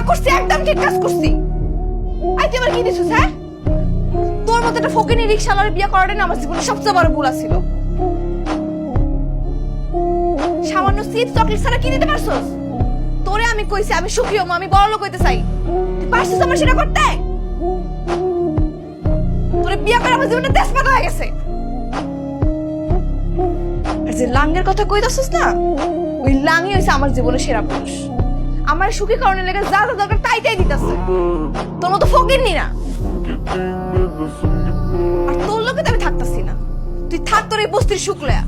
করছি, একদম ঠিক কাজ করছি। আই তুই আমার কি দিছিস? হ্যাঁ, তোর মতো একটা ফকিনি রিকশাওয়ালার বিয়ে করাটাই না আমার জীবনে সবচেয়ে বড় ভুল ছিল। সামান্য চিপস চকলেট ছাড়া কি দিতে পারছস? তোরে আমি কইছি আমি সুখী হম, আমি বড় লোক হইতে চাই, তুই পারছিস আমার সেটা করতে? তোরে বিয়ে করে আমার জীবনটা তেজপাতা হয়ে গেছে। আর যে লাঙ্গের কথা কইতাছস না, ওই লাঙ্গই হইছে আমার জীবনের সেরা পুরুষ। আমার সুখী কারণে লেগে যা যা দরকার তাই তাই দিতেছে। তোর মতো ফকিরনি না। আর তোর লোকে তো আমি থাকতাছি না, তুই থাক তোর এই বস্তির সুখ লয়া।